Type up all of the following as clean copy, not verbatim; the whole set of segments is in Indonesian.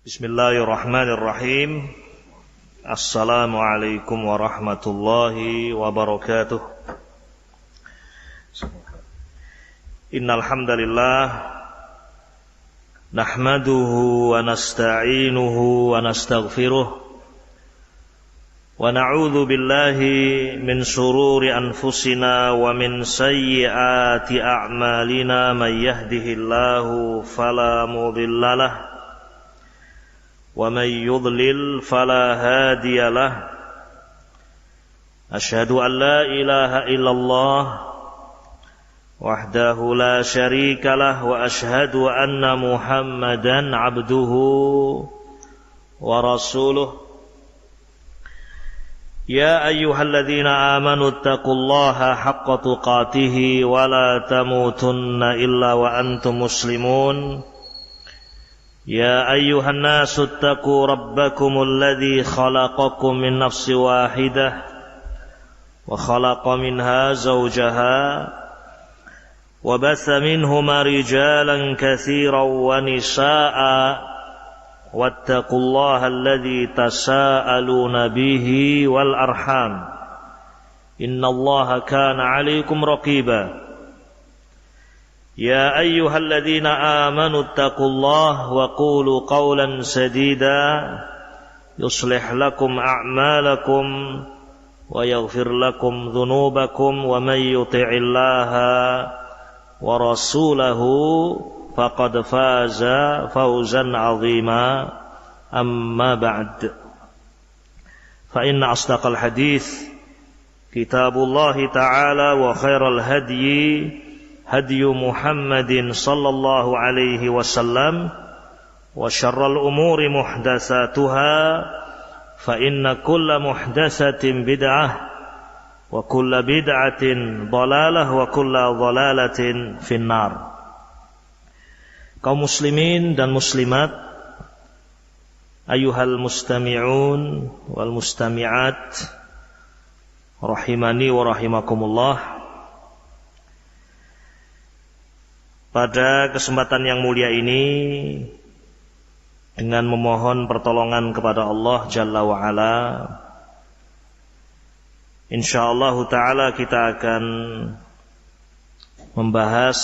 Bismillahirrahmanirrahim. Assalamualaikum warahmatullahi wabarakatuh. Innal hamdalillah nahmaduhu wa nasta'inuhu wa nastaghfiruh wa na'udzu billahi min shururi anfusina wa min sayyiati a'malina may yahdihillahu fala mudhillalah ومن يضلل فلا هادي له أشهد أن لا إله إلا الله وحده لا شريك له وأشهد أن محمدا عبده ورسوله يا أيها الذين آمنوا اتقوا الله حق تقاته ولا تموتن إلا وأنتم مسلمون يا أيها الناس اتقوا ربكم الذي خلقكم من نفس واحدة وخلق منها زوجها وبث منهما رجالا كثيرا ونساء واتقوا الله الذي تساءلون به والأرحام إن الله كان عليكم رقيبا يا أيها الذين آمنوا اتقوا الله وقولوا قولا سديدا يصلح لكم أعمالكم ويغفر لكم ذنوبكم ومن يطع الله ورسوله فقد فاز فوزا عظيما أما بعد فإن أصدق الحديث كتاب الله تعالى وخير الهدي هدي محمد صلى الله عليه وسلم وشر الأمور محدثاتها فإن كل محدثة بدعة وكل بدعة ضلالة وكل ضلالة في النار. Kaum muslimin dan muslimat, ayyuhal mustami'un wal mustami'at, rahimani wa rahimakumullah. Pada kesempatan yang mulia ini, dengan memohon pertolongan kepada Allah Jalla wa'ala, insyaallah ta'ala kita akan membahas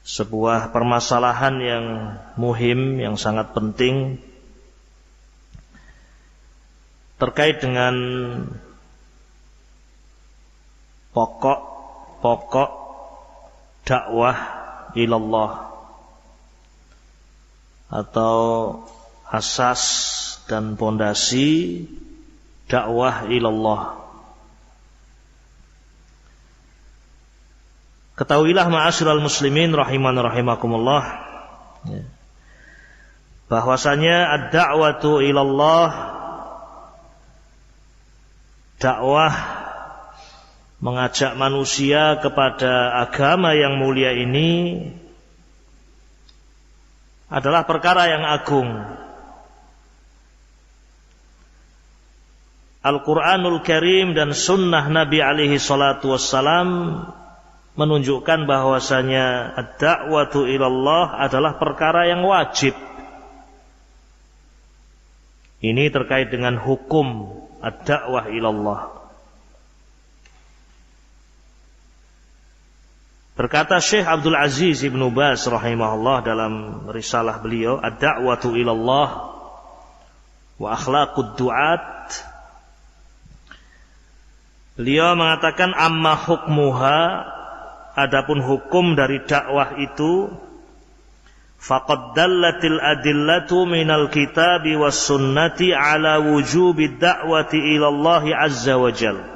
sebuah permasalahan yang muhim, yang sangat penting, terkait dengan pokok dakwah ilallah atau asas dan pondasi dakwah ilallah. Ketahuilah ma'asyiral muslimin rahiman rahimakumullah, bahwasanya ad-da'watu ilallah, dakwah mengajak manusia kepada agama yang mulia ini adalah perkara yang agung. Al-Quranul Karim dan sunnah Nabi alaihi salatu wassalam menunjukkan bahwasanya ad-da'watu ilallah adalah perkara yang wajib. Ini terkait dengan hukum ad-da'wah ilallah. Berkata Syekh Abdul Aziz Ibnu Baz rahimahullah dalam risalah beliau Ad-Da'watu ilallah wa Akhlaqud Du'at, beliau mengatakan amma hukmuha, adapun hukum dari dakwah itu, faqad dallatil adillatu minal kitabi was sunnati ala wujubid da'wati ilallahi azza wa jalla.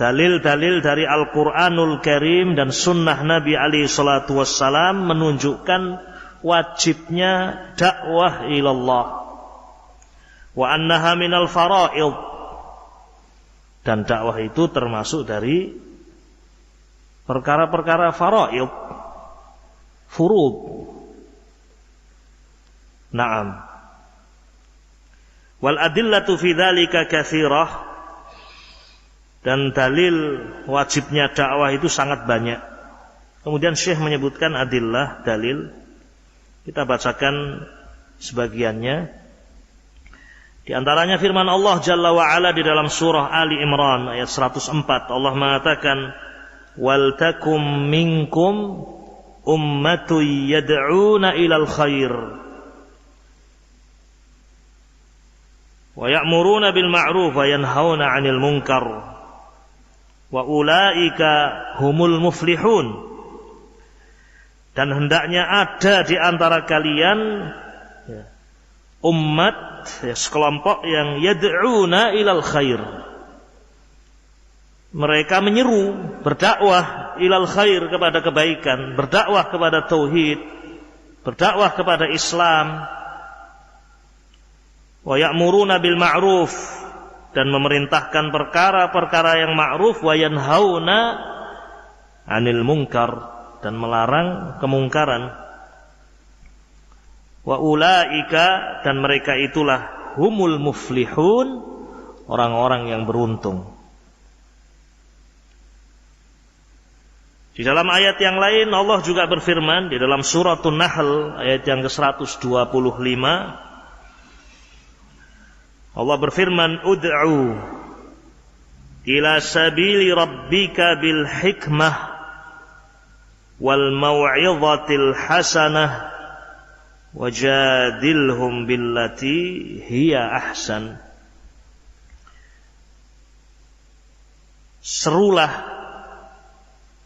Dalil-dalil dari Al-Quranul Karim dan sunnah Nabi alaihi salatu wassalam menunjukkan wajibnya dakwah ilallah, wa annaha minal fara'id, dan dakwah itu termasuk dari perkara-perkara fara'id, furud. Naam. Wal adillatu fi dzalika katsirah, dan dalil wajibnya dakwah itu sangat banyak. Kemudian Syekh menyebutkan adillah, dalil Kita bacakan sebagiannya. Di antaranya firman Allah Jalla wa Ala di dalam surah Ali Imran ayat 104. Allah mengatakan, "Wal takum minkum ummatun yad'una ilal khair wa ya'muruna bil ma'ruf wa yanhauna 'anil munkar wa ulaika humul muflihun." Dan hendaknya ada di antara kalian umat, sekelompok yang yad'una ilal khair. Mereka menyeru, berdakwah ilal khair, kepada kebaikan, berdakwah kepada tauhid, berdakwah kepada Islam. Wa ya'muruna bil ma'ruf, dan memerintahkan perkara-perkara yang ma'ruf, wa yanhauna 'anil munkar, dan melarang kemungkaran. Wa ulaika, dan mereka itulah humul muflihun, orang-orang yang beruntung. Di dalam ayat yang lain Allah juga berfirman di dalam suratun Nahl ayat yang ke-125. Allah berfirman, "Ud'u ila sabili rabbika bil hikmah wal mau'izatil hasanah wajadilhum billati hiya ahsan." Serulah,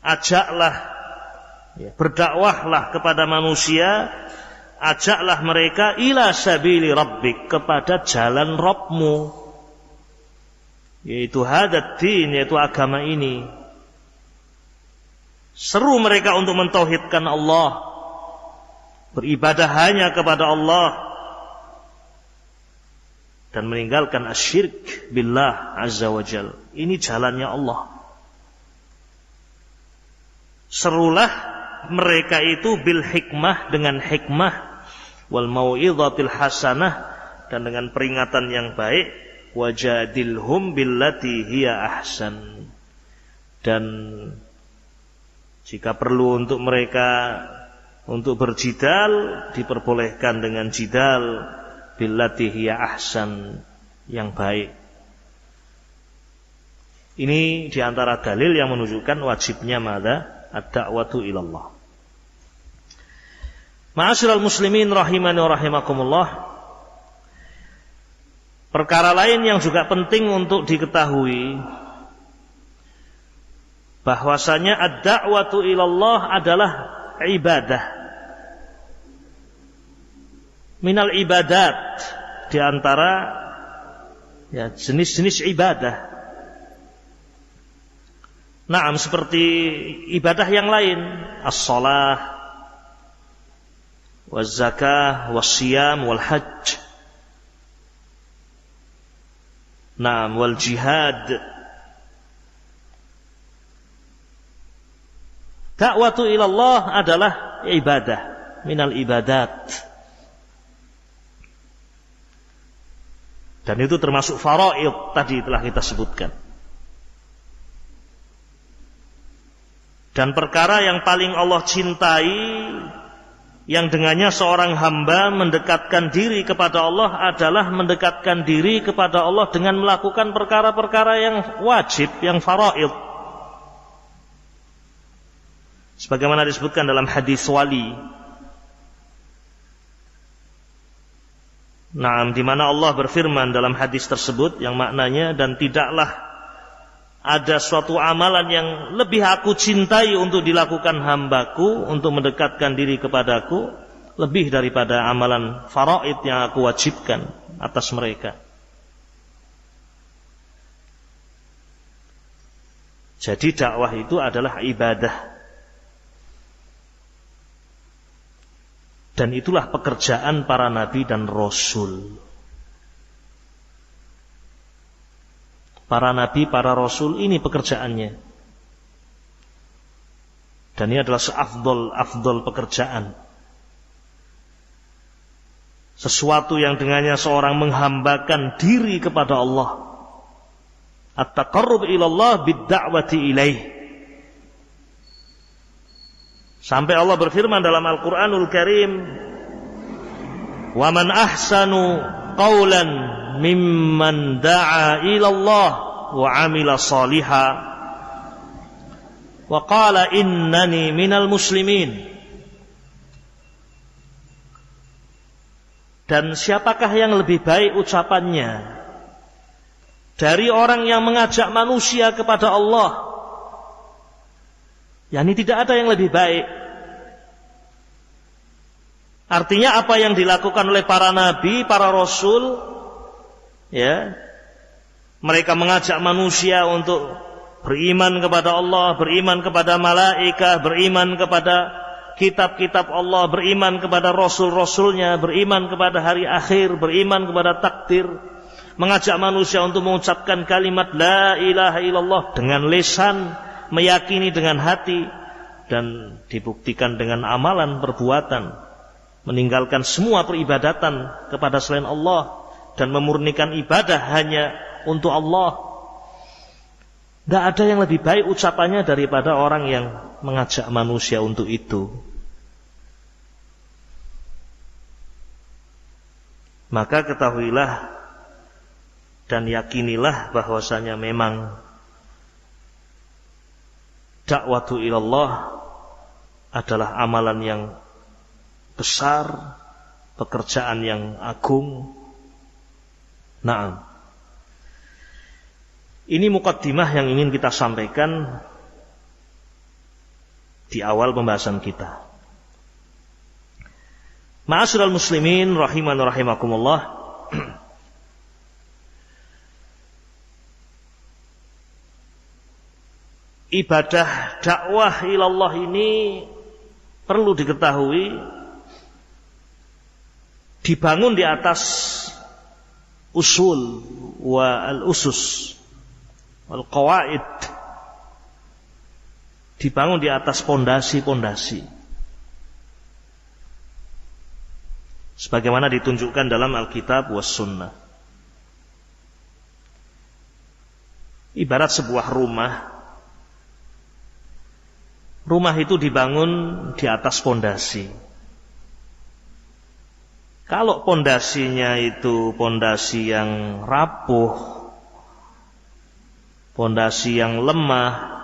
ajaklah, berdakwahlah kepada manusia, ajaklah mereka ila sabili rabbik, kepada jalan Rabbmu, yaitu hadat din, yaitu agama ini. Seru mereka untuk mentauhidkan Allah, beribadah hanya kepada Allah, dan meninggalkan asyirk billah azza wa jal. Ini jalannya Allah. Serulah mereka itu bil hikmah, dengan hikmah, wal mau'izatil hasanah, dan dengan peringatan yang baik, wajadilhum billati hiya ahsan. Dan jika perlu untuk mereka untuk berjidal, diperbolehkan dengan jidal billati hiya ahsan, yang baik. Ini diantara dalil yang menunjukkan wajibnya mada ad-da'watu ilallah. Ma'asyiral muslimin rahimani wa rahimakumullah. Perkara lain yang juga penting untuk diketahui, bahwasanya ad-da'watu ilallah adalah ibadah. Minal ibadat, di antara jenis-jenis ibadah. Naam, seperti ibadah yang lain, as-shalah, waz-zakah, was-siyam, wal-hajj. Naam, wal-jihad. Da'watu ilallah adalah ibadah, minal ibadat. Dan itu termasuk faraid, tadi telah kita sebutkan. Dan perkara yang paling Allah cintai, yang dengannya seorang hamba mendekatkan diri kepada Allah, adalah mendekatkan diri kepada Allah dengan melakukan perkara-perkara yang wajib, yang faraid. Sebagaimana disebutkan dalam hadis wali. Nah, di mana Allah berfirman dalam hadis tersebut yang maknanya, dan tidaklah ada suatu amalan yang lebih aku cintai untuk dilakukan hambaku, untuk mendekatkan diri kepadaku, lebih daripada amalan faraid yang aku wajibkan atas mereka. Jadi dakwah itu adalah ibadah. Dan itulah pekerjaan para nabi dan rasul. Para nabi, para rasul, ini pekerjaannya. Dan ini adalah seafdol pekerjaan. Sesuatu yang dengannya seorang menghambakan diri kepada Allah. At-taqarrub ilallah bid-da'wati ilaih. Sampai Allah berfirman dalam Al-Quranul Karim, Wa man ahsanu qawlan mimman da'a ila Allah wa 'amila shalihan wa qala innani minal muslimin. Dan siapakah yang lebih baik ucapannya dari orang yang mengajak manusia kepada Allah? Yani tidak ada yang lebih baik. Artinya apa yang dilakukan oleh para nabi, para rasul, ya, mereka mengajak manusia untuk beriman kepada Allah, beriman kepada malaikat, beriman kepada kitab-kitab Allah, beriman kepada rasul-rasulnya, beriman kepada hari akhir, beriman kepada takdir, mengajak manusia untuk mengucapkan kalimat la ilaha illallah dengan lisan, meyakini dengan hati, dan dibuktikan dengan amalan perbuatan, meninggalkan semua peribadatan kepada selain Allah dan memurnikan ibadah hanya untuk Allah. Tidak ada yang lebih baik ucapannya daripada orang yang mengajak manusia untuk itu. Maka ketahuilah dan yakinilah bahwasanya memang dakwatu ilallah adalah amalan yang besar, pekerjaan yang agung. Naam. Ini muqaddimah yang ingin kita sampaikan di awal pembahasan kita. Ma'asyiral muslimin rahiman wa rahimakumullah. Ibadah dakwah ilallah ini perlu diketahui dibangun di atas usul wa al-usus wal qawaid, dibangun di atas pondasi-pondasi sebagaimana ditunjukkan dalam Alkitab was Sunnah. Ibarat sebuah rumah itu dibangun di atas pondasi. Kalau pondasinya itu pondasi yang rapuh, pondasi yang lemah,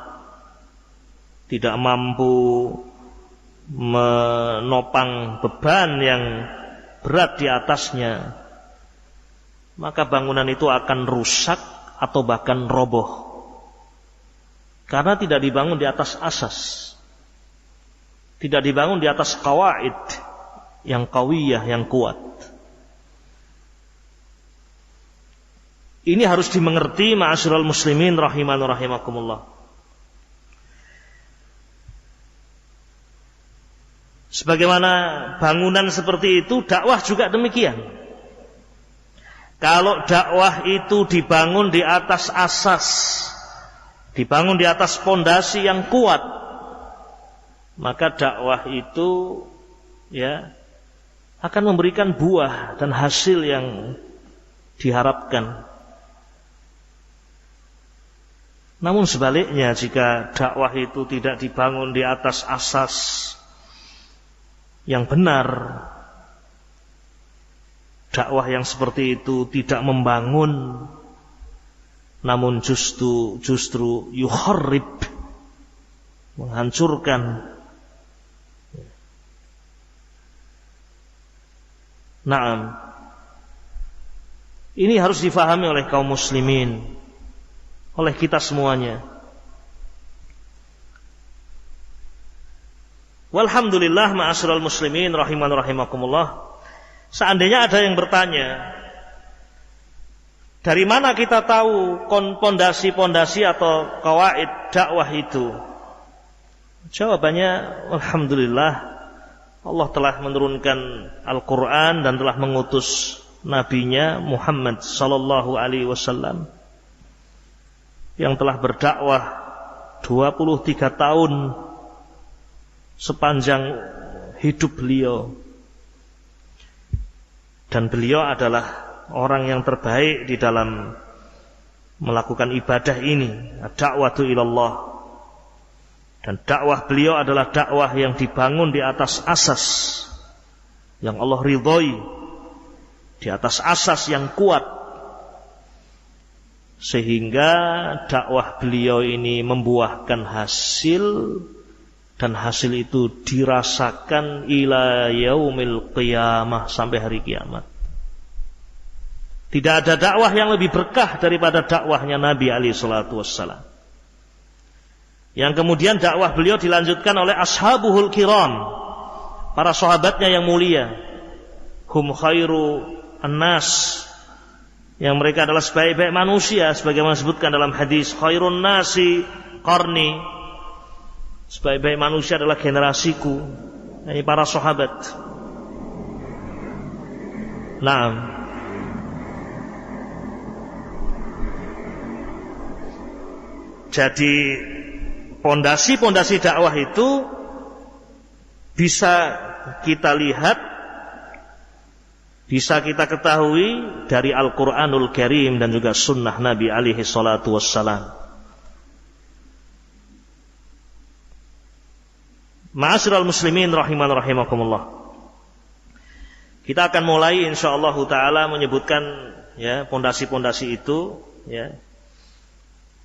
tidak mampu menopang beban yang berat di atasnya, maka bangunan itu akan rusak atau bahkan roboh. Karena tidak dibangun di atas asas, tidak dibangun di atas qawaid yang qawiyah, yang kuat. Ini harus dimengerti ma'asyiral muslimin rahiman wa rahimakumullah. Sebagaimana bangunan seperti itu, dakwah juga demikian. Kalau dakwah itu dibangun di atas asas, dibangun di atas pondasi yang kuat, maka dakwah itu ya akan memberikan buah dan hasil yang diharapkan. Namun sebaliknya, jika dakwah itu tidak dibangun di atas asas yang benar, dakwah yang seperti itu tidak membangun, namun justru yukharrib, menghancurkan. Naam. Ini harus difahami oleh kaum muslimin, oleh kita semuanya. Walhamdulillah ma'asyiral muslimin rahiman rahimakumullah. Seandainya ada yang bertanya, dari mana kita tahu pondasi-pondasi atau qawaid dakwah itu? Jawabannya, alhamdulillah, Allah telah menurunkan Al-Quran dan telah mengutus Nabi-Nya Muhammad sallallahu alaihi wasallam yang telah berdakwah 23 tahun sepanjang hidup beliau. Dan beliau adalah orang yang terbaik di dalam melakukan ibadah ini, ad-da'watu ilallah. Dan dakwah beliau adalah dakwah yang dibangun di atas asas yang Allah ridhoi, di atas asas yang kuat, sehingga dakwah beliau ini membuahkan hasil, dan hasil itu dirasakan ila yaumil qiyamah, sampai hari kiamat. Tidak ada dakwah yang lebih berkah daripada dakwahnya Nabi alaihi salatu wassalam. Yang kemudian dakwah beliau dilanjutkan oleh ashabuhul kiram, para sahabatnya yang mulia. Hum khairu annas, yang mereka adalah sebaik-baik manusia, sebagaimana disebutkan dalam hadis, khairun nasi qarni, sebaik-baik manusia adalah generasiku. Ini para sahabat. Naam. Jadi pondasi-pondasi dakwah itu bisa kita lihat, bisa kita ketahui dari Al-Quranul Karim dan juga sunnah Nabi alaihi salatu wassalam. Ma'asyiral muslimin rahiman rahimakumullah. Kita akan mulai insyaallah taala menyebutkan ya pondasi-pondasi itu ya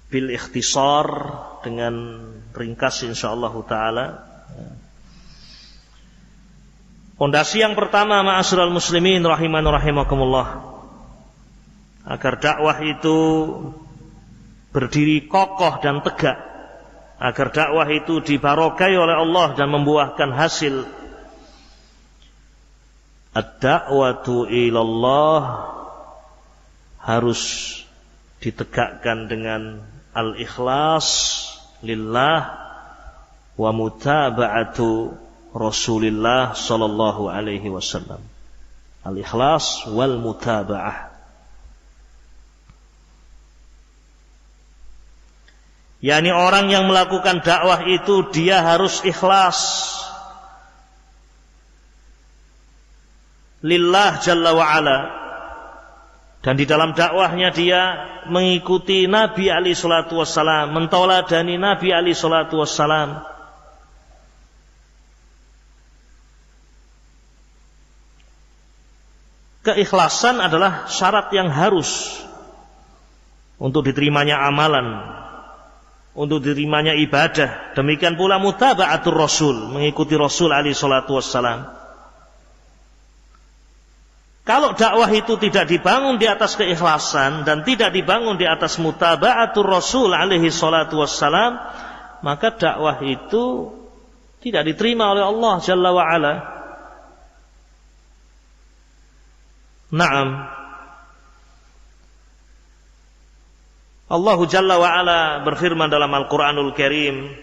bil ikhtisar, dengan ringkas insyaallah taala. Pondasi yang pertama ma'asyiral muslimin rahiman rahimakumullah, agar dakwah itu berdiri kokoh dan tegak, agar dakwah itu dibarokai oleh Allah dan membuahkan hasil. Ad-da'watu ilallah harus ditegakkan dengan al-ikhlas lillah wa mutaba'atu Rasulillah sallallahu alaihi wasallam. Al-ikhlas wal mutaba'ah. yakni orang yang melakukan dakwah itu dia harus ikhlas lillah jalla wa ala, dan di dalam dakwahnya dia mengikuti Nabi alaihi salatu wassalam, mentauladani Nabi alaihi salatu wassalam. Keikhlasan adalah syarat yang harus untuk diterimanya amalan, untuk diterimanya ibadah. Demikian pula mutaba'atur Rasul, mengikuti Rasul alaihi salatu wassalam. Kalau dakwah itu tidak dibangun di atas keikhlasan dan tidak dibangun di atas mutaba'atur Rasul alaihi salatu wassalam, maka dakwah itu tidak diterima oleh Allah Jalla wa'ala. Naam. Allah Jalla wa'ala berfirman dalam Al-Quranul Karim,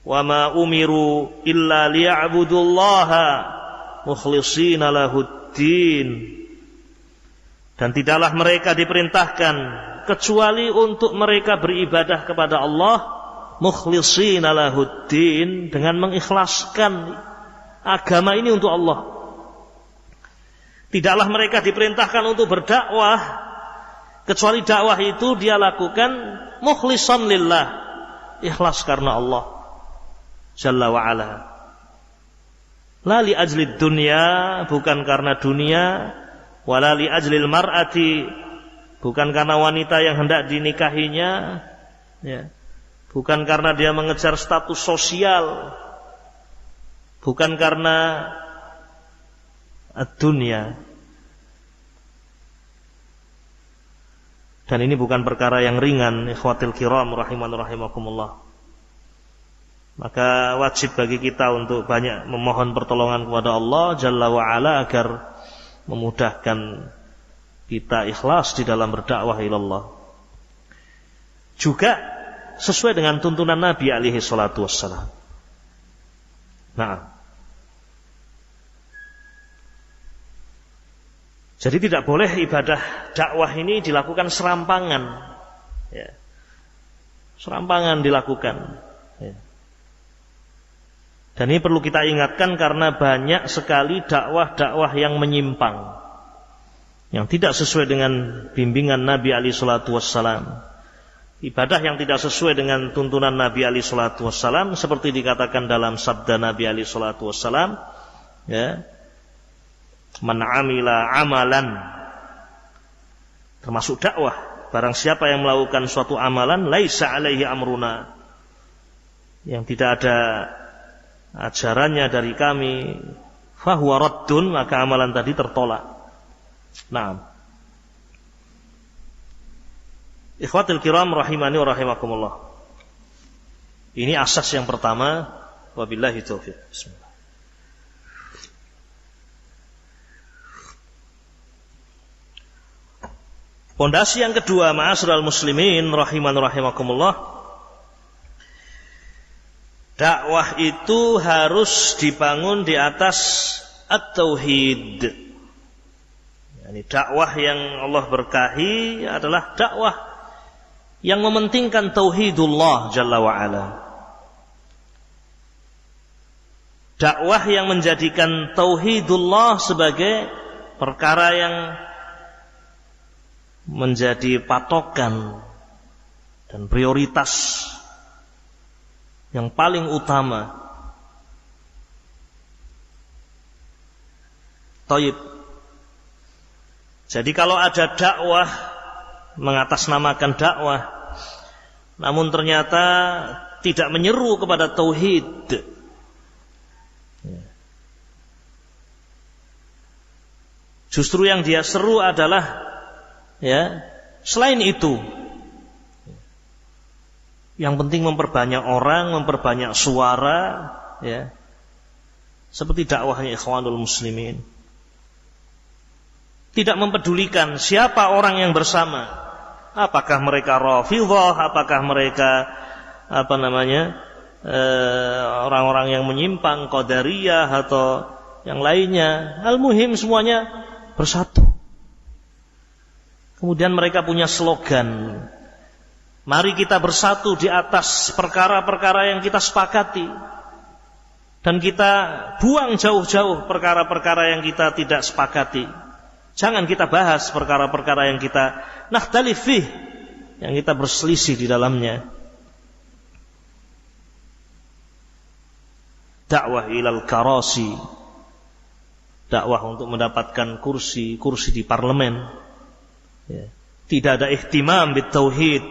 wa ma umiru illa liya'budullaha mukhlishina lahuddin, dan tidaklah mereka diperintahkan kecuali untuk mereka beribadah kepada Allah mukhlishina lahuddin, dengan mengikhlaskan agama ini untuk Allah. Tidaklah mereka diperintahkan untuk berdakwah kecuali dakwah itu dia lakukan mukhlishan lillah, ikhlas karena Allah Jalla wa ala. La li ajlid dunya, bukan karena dunia, wala li ajlil mar'ati, bukan karena wanita yang hendak dinikahinya, ya. Bukan karena dia mengejar status sosial, bukan karena ad-dunya. Dan ini bukan perkara yang ringan, ikhwatil kiram rahiman rahimakumullah. Maka wajib bagi kita untuk banyak memohon pertolongan kepada Allah Jalla wa ala agar memudahkan kita ikhlas di dalam berdakwah ilallah. Juga sesuai dengan tuntunan Nabi alaihi salatu wassalam. Nah, jadi tidak boleh ibadah dakwah ini dilakukan serampangan, ya. Serampangan dilakukan, ya. Dan ini perlu kita ingatkan karena banyak sekali dakwah-dakwah yang menyimpang, yang tidak sesuai dengan bimbingan Nabi alaihi salatu wassalam. Ibadah yang tidak sesuai dengan tuntunan Nabi alaihi salatu wassalam, seperti dikatakan dalam sabda Nabi alaihi salatu wassalam, ya, Man 'amila 'amalan, termasuk dakwah. Barang siapa yang melakukan suatu amalan laisa 'alaihi amruna, yang tidak ada ajarannya dari kami, fahuwa raddun, maka amalan tadi tertolak. Naam. Ikhwatul kiram rahimani wa rahimakumullah. Ini asas yang pertama. Wabillahi taufiq. Bismillah. Pondasi yang kedua, ma'asyiral muslimin rahimani wa rahimakumullah. Dakwah itu harus dibangun di atas at-tauhid. Yani dakwah yang Allah berkahi adalah dakwah yang mementingkan tauhidullah jalla wa ala. Dakwah yang menjadikan tauhidullah sebagai perkara yang menjadi patokan dan prioritas yang paling utama. Thayyib. Jadi kalau ada dakwah, mengatasnamakan dakwah, namun ternyata tidak menyeru kepada tauhid, justru yang dia seru adalah selain itu. Yang penting memperbanyak orang, memperbanyak suara, seperti dakwahnya Ikhwanul Muslimin. Tidak mempedulikan siapa orang yang bersama. Apakah mereka Rafidhah, apakah mereka orang-orang yang menyimpang, Qadariyah atau yang lainnya. Al-muhim semuanya bersatu. Kemudian mereka punya slogan, mari kita bersatu di atas perkara-perkara yang kita sepakati, dan kita buang jauh-jauh perkara-perkara yang kita tidak sepakati. Jangan kita bahas perkara-perkara yang kita nakhtalif fih, yang kita berselisih di dalamnya. Dakwah ilal karasi, dakwah untuk mendapatkan kursi di parlemen. Tidak ada ihtimam bit tauhid,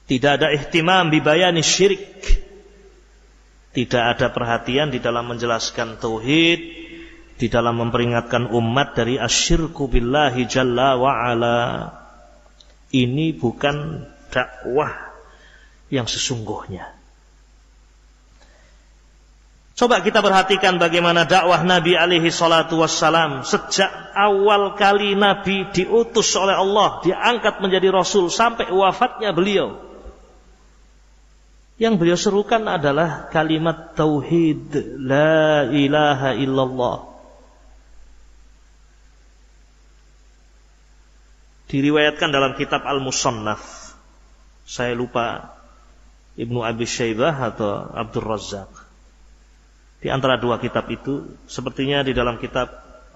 tidak ada ihtimam bi bayani syirik, tidak ada perhatian di dalam menjelaskan tauhid, di dalam memperingatkan umat dari asyirku billahi jalla wa ala. Ini bukan dakwah yang sesungguhnya. Coba kita perhatikan bagaimana dakwah Nabi alaihi salatu wassalam. Sejak awal kali Nabi diutus oleh Allah, diangkat menjadi Rasul, sampai wafatnya beliau, yang beliau serukan adalah kalimat tauhid, la ilaha illallah. Diriwayatkan dalam kitab Al-Musannaf, saya lupa Ibnu Abi Syaibah atau Abdul Razzaq, di antara dua kitab itu, sepertinya di dalam kitab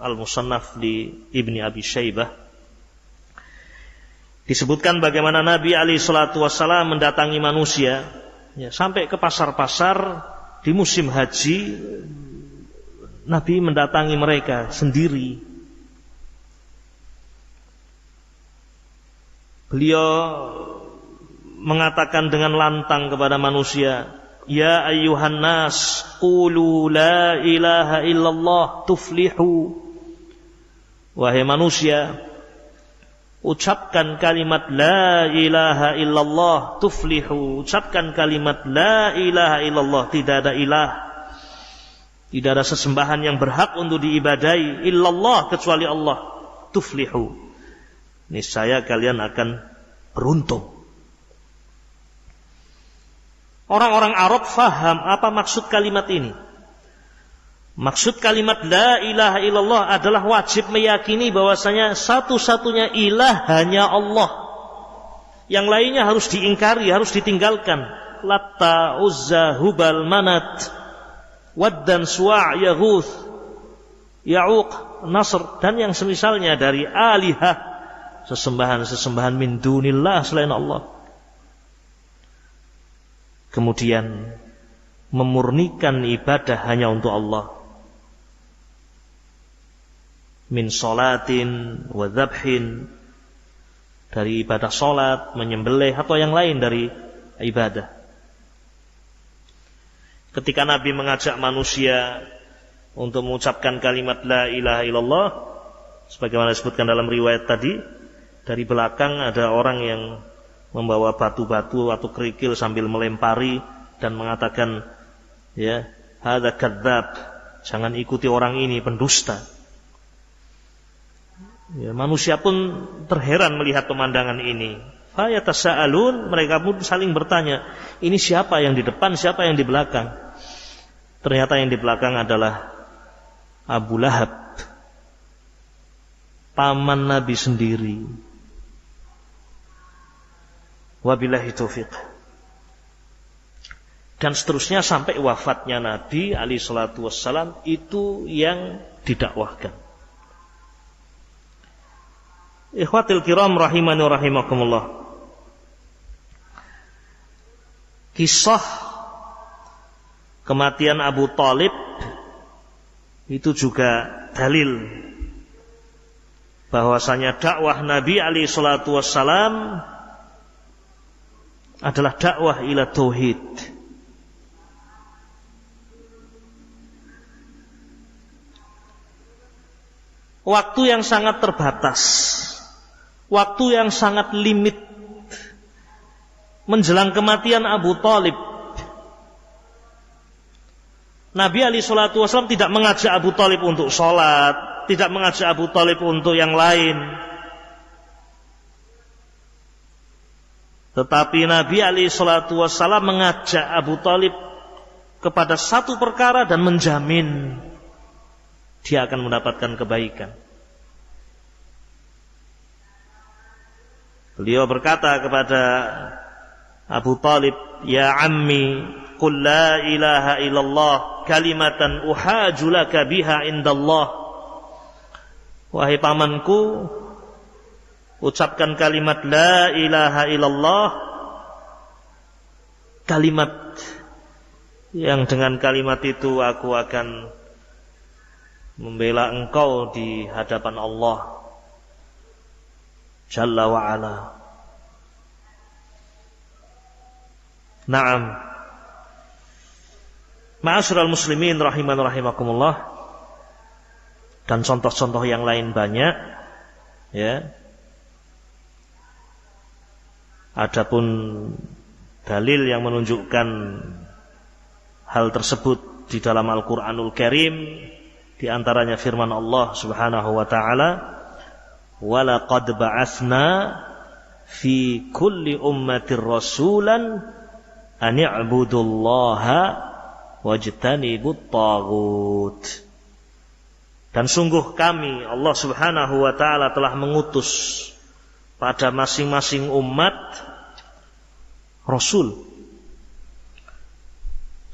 Al-Musannaf di Ibni Abi Syaibah, disebutkan bagaimana Nabi alaihi salatu wassalam mendatangi manusia, sampai ke pasar-pasar di musim haji. Nabi mendatangi mereka sendiri. Beliau mengatakan dengan lantang kepada manusia, ya ayyuhan nas, qulu la ilaha illallah tuflihu. Wahai manusia, ucapkan kalimat la ilaha illallah tuflihu. Ucapkan kalimat la ilaha illallah, tidak ada ilah, tidak ada sesembahan yang berhak untuk diibadai illallah kecuali Allah. Tuflihu, niscaya kalian akan beruntung. Orang-orang Arab faham apa maksud kalimat ini. Maksud kalimat la ilaha illallah adalah wajib meyakini bahwasanya satu-satunya ilah hanya Allah. Yang lainnya harus diingkari, harus ditinggalkan. Latta, Uzza, Hubal, Manat, Wad dan Suwa', Yaghuth, Ya'uq, Nasr, dan yang semisalnya dari alihah, sesembahan-sesembahan min dunillah selain Allah. Kemudian memurnikan ibadah hanya untuk Allah. min sholatin wa dzabhin, dari ibadah salat, menyembelih atau yang lain dari ibadah. Ketika Nabi mengajak manusia untuk mengucapkan kalimat la ilaha illallah, sebagaimana disebutkan dalam riwayat tadi, dari belakang ada orang yang membawa batu-batu atau kerikil sambil melempari dan mengatakan, ya, hadza kadzdzab, jangan ikuti orang ini, pendusta. Ya, manusia pun terheran melihat pemandangan ini. Fayatasaalun, mereka pun saling bertanya, ini siapa yang di depan, siapa yang di belakang? Ternyata yang di belakang adalah Abu Lahab, paman Nabi sendiri. Wabillahi taufiq. Dan seterusnya sampai wafatnya Nabi alaihi salatu wassalam, itu yang didakwahkan. Ikhwatil kiram rahimani wa rahimakumullah. Kisah kematian Abu Thalib itu juga dalil bahwasanya dakwah Nabi alaihi salatu wassalam adalah dakwah ila tauhid. Waktu yang sangat terbatas, waktu yang sangat limit menjelang kematian Abu Thalib. Nabi alaihi salatu wasallam tidak mengajak Abu Thalib untuk sholat, tidak mengajak Abu Thalib untuk yang lain. Tetapi Nabi alaihi salatu wasallam mengajak Abu Thalib kepada satu perkara dan menjamin dia akan mendapatkan kebaikan. Beliau berkata kepada Abu Thalib, ya ammi, qul la ilaha illallah kalimatan uhaju laka biha indallah. Wahai pamanku, ucapkan kalimat la ilaha illallah, kalimat yang dengan kalimat itu aku akan membela engkau di hadapan Allah Jalla wa'ala. Naam. Ma'asyiral muslimin rahiman rahimakumullah. Dan contoh-contoh yang lain banyak, ya. Adapun dalil yang menunjukkan hal tersebut di dalam Al-Qur'anul Karim, di antaranya firman Allah Subhanahu wa taala, "Wa laqad ba'atsna fi kulli ummatir rasulan an i'budullaha wajtanibut taghut." Dan sungguh kami, Allah Subhanahu wa taala, telah mengutus pada masing-masing umat rasul.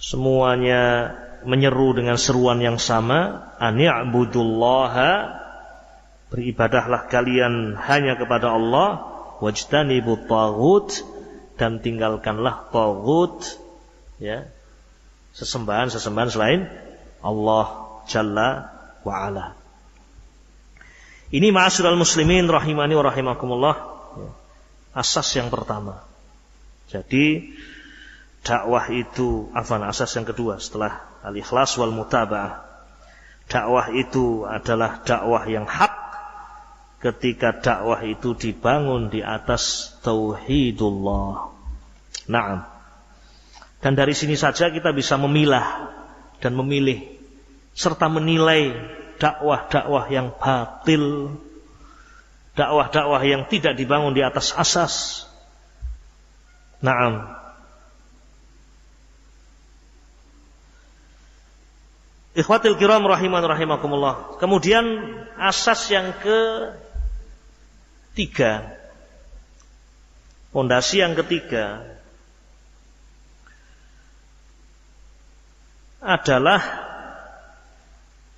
Semuanya menyeru dengan seruan yang sama, ani'budullaha, beribadahlah kalian hanya kepada Allah, wajtanibut taghut, dan tinggalkanlah taghut, ya, sesembahan-sesembahan selain Allah Jalla wa ala. Ini ma'asyiral muslimin rahimani wa rahimakumullah, asas yang pertama. Jadi dakwah itu, asas yang kedua setelah al-ikhlas wal mutaba'ah. Dakwah itu adalah dakwah yang hak ketika dakwah itu dibangun di atas tauhidullah. Naam. Dan dari sini saja kita bisa memilah dan memilih serta menilai dakwah-dakwah yang batil, dakwah-dakwah yang tidak dibangun di atas asas. Naam. Ikhwatil kiram rahiman rahimakumullah. Kemudian asas yang ketiga, fondasi yang ketiga adalah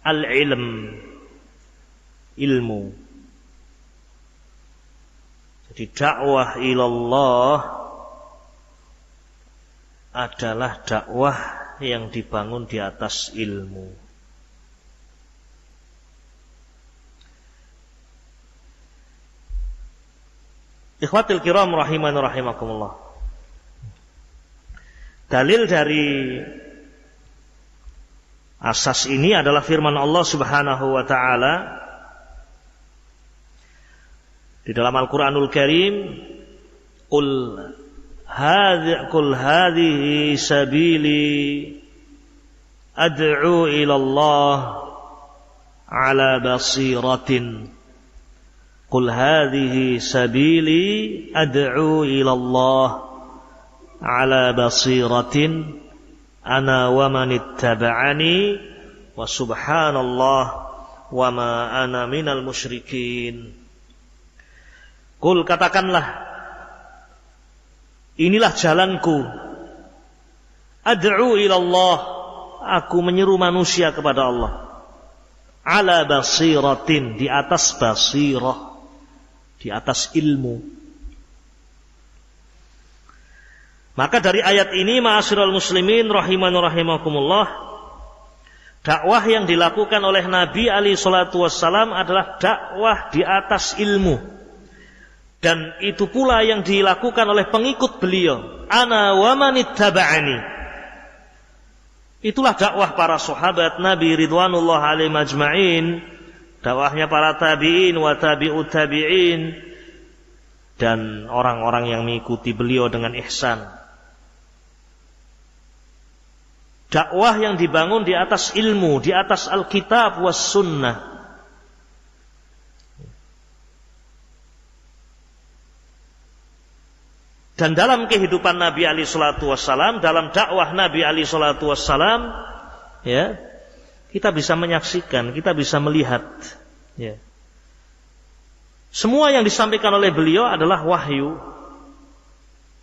al-ilm, ilmu. Jadi dakwah ilallah adalah dakwah yang dibangun di atas ilmu. Ikhwatil kiram rahimani rahimakumullah. Dalil dari asas ini adalah firman Allah Subhanahu wa taala di dalam Al-Qur'anul Karim, Qul hadhihi sabili ad'u ila Allah ala basiratin. Qul hadhihi sabili ad'u ila Allah ala basiratin ana wa man ittaba'ani wa subhanallah wa ma ana minal musyrikin. Qul, katakanlah, inilah jalanku, ad'u ila Allah, aku menyeru manusia kepada Allah, ala basiratin, di atas basirah, di atas ilmu. Maka dari ayat ini, ma'asyiral muslimin rahimani rahimakumullah, dakwah yang dilakukan oleh Nabi alaihi salatu wassalam adalah dakwah di atas ilmu. Dan itu pula yang dilakukan oleh pengikut beliau, ana wa man ittaba'ani. Itulah dakwah para sahabat Nabi ridwanullah alaihim ajma'in, dakwahnya para tabi'in wa tabi'ut tabi'in, dan orang-orang yang mengikuti beliau dengan ihsan. Dakwah yang dibangun di atas ilmu, di atas Alkitab was sunnah. Dan dalam kehidupan Nabi alaihi salatu wassalam, dalam dakwah Nabi alaihi salatu wassalam, ya, kita bisa menyaksikan, kita bisa melihat, ya. Semua yang disampaikan oleh beliau adalah wahyu,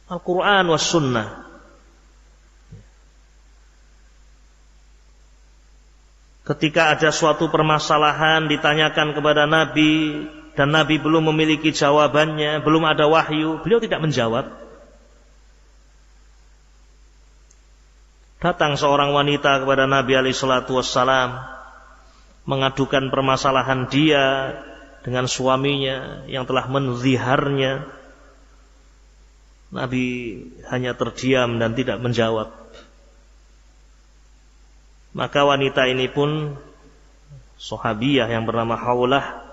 Al-Quran was sunnah. Ketika ada suatu permasalahan ditanyakan kepada Nabi dan Nabi belum memiliki jawabannya, belum ada wahyu, beliau tidak menjawab. Datang seorang wanita kepada Nabi alaihi salatu wassalam, mengadukan permasalahan dia dengan suaminya yang telah menziharnya. Nabi hanya terdiam dan tidak menjawab. Maka wanita ini pun, sahabiyah yang bernama Haulah,